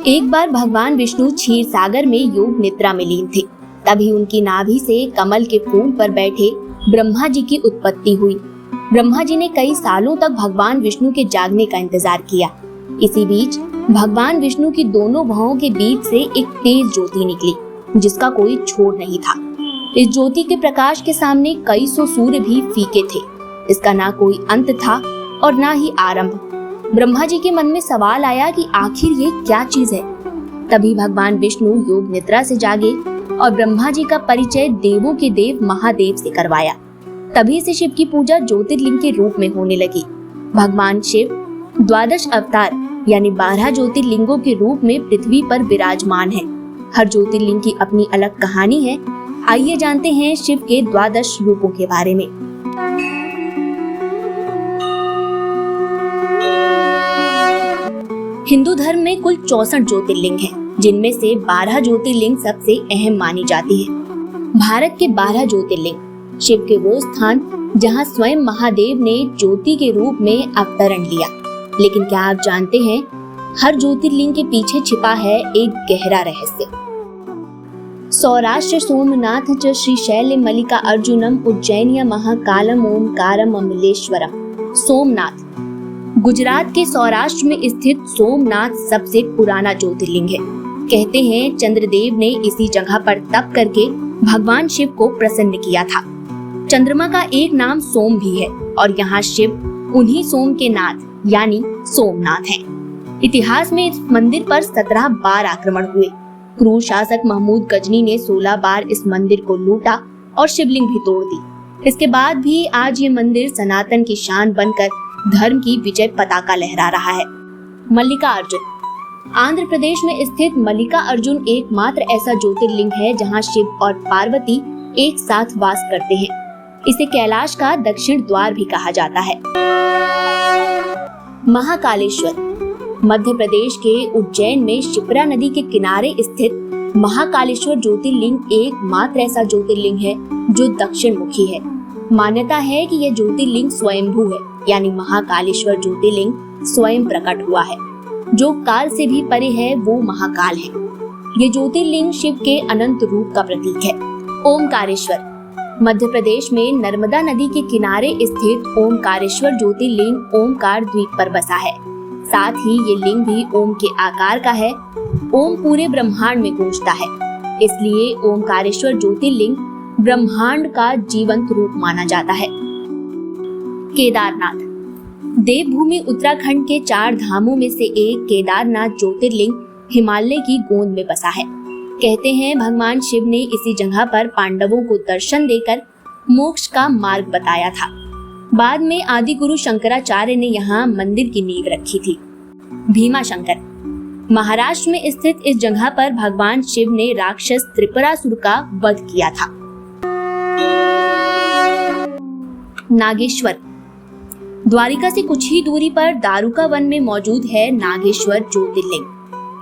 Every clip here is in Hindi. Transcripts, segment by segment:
एक बार भगवान विष्णु क्षीर सागर में योग निद्रा में लीन थे। तभी उनकी नाभि से कमल के फूल पर बैठे ब्रह्मा जी की उत्पत्ति हुई। ब्रह्मा जी ने कई सालों तक भगवान विष्णु के जागने का इंतजार किया। इसी बीच भगवान विष्णु की दोनों भुजाओं के बीच से एक तेज ज्योति निकली, जिसका कोई छोर नहीं था। इस ज्योति के प्रकाश के सामने कई सौ सूर्य भी फीके थे। इसका ना कोई अंत था और ना ही आरंभ। ब्रह्मा जी के मन में सवाल आया कि आखिर ये क्या चीज है। तभी भगवान विष्णु योग निद्रा से जागे और ब्रह्मा जी का परिचय देवों के देव महादेव से करवाया। तभी से शिव की पूजा ज्योतिर्लिंग के रूप में होने लगी। भगवान शिव 12 अवतार यानी 12 ज्योतिर्लिंगों के रूप में पृथ्वी पर विराजमान है। हर ज्योतिर्लिंग की अपनी अलग कहानी है। आइए जानते हैं शिव के 12 रूपों के बारे में। हिंदू धर्म में कुल 64 ज्योतिर्लिंग हैं, जिनमें से 12 ज्योतिर्लिंग सबसे अहम मानी जाती है। भारत के 12 ज्योतिर्लिंग शिव के वो स्थान जहां स्वयं महादेव ने ज्योति के रूप में अवतरण लिया। लेकिन क्या आप जानते हैं, हर ज्योतिर्लिंग के पीछे छिपा है एक गहरा रहस्य। सौराष्ट्र सोमनाथ च श्रीशैल मल्लिका अर्जुनम उज्जैनिया महाकालम ओमकारम अमलेश्वरम। सोमनाथ गुजरात के सौराष्ट्र में स्थित सोमनाथ सबसे पुराना ज्योतिर्लिंग है। कहते हैं चंद्रदेव ने इसी जगह पर तप करके भगवान शिव को प्रसन्न किया था। चंद्रमा का एक नाम सोम भी है और यहाँ शिव उन्हीं सोम के नाथ यानी सोमनाथ हैं। इतिहास में इस मंदिर पर 17 बार आक्रमण हुए। क्रूर शासक महमूद गजनी ने 16 बार इस मंदिर को लूटा और शिवलिंग भी तोड़ दी। इसके बाद भी आज ये मंदिर सनातन की शान बनकर धर्म की विजय पताका लहरा रहा है। मल्लिका अर्जुन आंध्र प्रदेश में स्थित मल्लिका अर्जुन एकमात्र ऐसा ज्योतिर्लिंग है जहां शिव और पार्वती एक साथ वास करते हैं। इसे कैलाश का दक्षिण द्वार भी कहा जाता है। महाकालेश्वर मध्य प्रदेश के उज्जैन में शिप्रा नदी के किनारे स्थित महाकालेश्वर ज्योतिर्लिंग एकमात्र ऐसा ज्योतिर्लिंग है जो दक्षिण मुखी है। मान्यता है कि यह ज्योतिर्लिंग स्वयंभू है, यानी महाकालेश्वर ज्योतिर्लिंग स्वयं प्रकट हुआ है। जो काल से भी परे है वो महाकाल है। ये ज्योतिर्लिंग शिव के अनंत रूप का प्रतीक है। ओमकारेश्वर मध्य प्रदेश में नर्मदा नदी के किनारे स्थित ओमकारेश्वर ज्योतिर्लिंग ओमकार द्वीप पर बसा है। साथ ही ये लिंग भी ओम के आकार का है। ओम पूरे ब्रह्मांड में गूंजता है, इसलिए ओमकारेश्वर ज्योतिर्लिंग ब्रह्मांड का जीवंत रूप माना जाता है। केदारनाथ देवभूमि उत्तराखंड के 4 धामों में से एक केदारनाथ ज्योतिर्लिंग हिमालय की गोद में बसा है। कहते हैं भगवान शिव ने इसी जगह पर पांडवों को दर्शन देकर मोक्ष का मार्ग बताया था। बाद में आदि गुरु शंकराचार्य ने यहाँ मंदिर की नींव रखी थी। भीमाशंकर महाराष्ट्र में स्थित इस जगह पर भगवान शिव ने राक्षस त्रिपुरासुर का वध किया था। नागेश्वर द्वारिका से कुछ ही दूरी पर दारुका वन में मौजूद है नागेश्वर ज्योतिर्लिंग।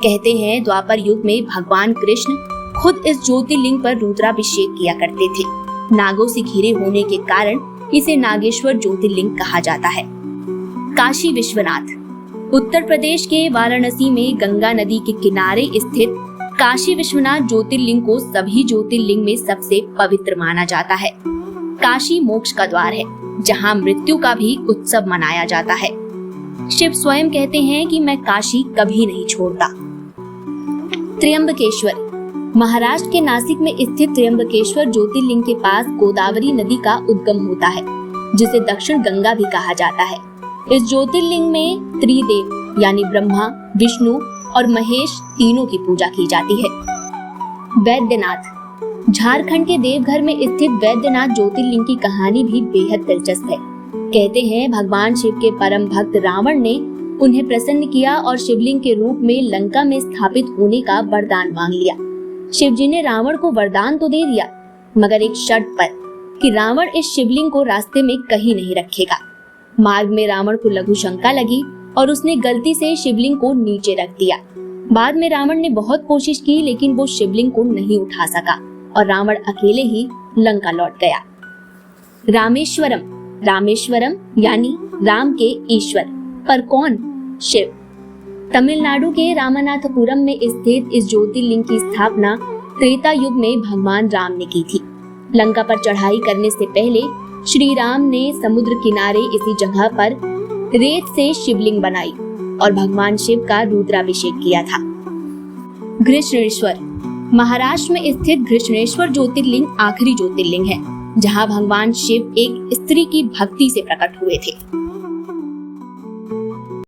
कहते हैं द्वापर युग में भगवान कृष्ण खुद इस ज्योतिर्लिंग पर रुद्राभिषेक किया करते थे। नागों से घिरे होने के कारण इसे नागेश्वर ज्योतिर्लिंग कहा जाता है। काशी विश्वनाथ उत्तर प्रदेश के वाराणसी में गंगा नदी के किनारे स्थित काशी विश्वनाथ ज्योतिर्लिंग को सभी ज्योतिर्लिंग में सबसे पवित्र माना जाता है। काशी मोक्ष का द्वार है, जहां मृत्यु का भी उत्सव मनाया जाता है। शिव स्वयं कहते हैं कि मैं काशी कभी नहीं छोड़ता। त्र्यंबकेश्वर महाराष्ट्र के नासिक में स्थित त्र्यंबकेश्वर ज्योतिर्लिंग के पास गोदावरी नदी का उद्गम होता है, जिसे दक्षिण गंगा भी कहा जाता है। इस ज्योतिर्लिंग में त्रिदेव यानी ब्रह्मा, विष्णु और महेश तीनों की पूजा की जाती है। वैद्यनाथ झारखंड के देवघर में स्थित वैद्यनाथ ज्योतिर्लिंग की कहानी भी बेहद दिलचस्प है। कहते हैं भगवान शिव के परम भक्त रावण ने उन्हें प्रसन्न किया और शिवलिंग के रूप में लंका में स्थापित होने का वरदान मांग लिया। शिव जी ने रावण को वरदान तो दे दिया, मगर एक शर्त पर कि रावण इस शिवलिंग को रास्ते में कहीं नहीं रखेगा। मार्ग में रावण को लघु शंका लगी और उसने गलती से शिवलिंग को नीचे रख दिया। बाद में रावण ने बहुत कोशिश की, लेकिन वो शिवलिंग को नहीं उठा सका और रावण अकेले ही लंका लौट गया। रामेश्वरम यानी राम के ईश्वर, पर कौन? शिव। तमिलनाडु के रामनाथपुरम में स्थित इस ज्योतिर्लिंग की स्थापना त्रेता युग में भगवान राम ने की थी। लंका पर चढ़ाई करने से पहले श्री राम ने समुद्र किनारे इसी जगह पर रेत से शिवलिंग बनाई और भगवान शिव का रुद्राभिषेक किया था। घृष्णेश्वर महाराष्ट्र में स्थित घृष्णेश्वर ज्योतिर्लिंग आखिरी ज्योतिर्लिंग है, जहां भगवान शिव एक स्त्री की भक्ति से प्रकट हुए थे।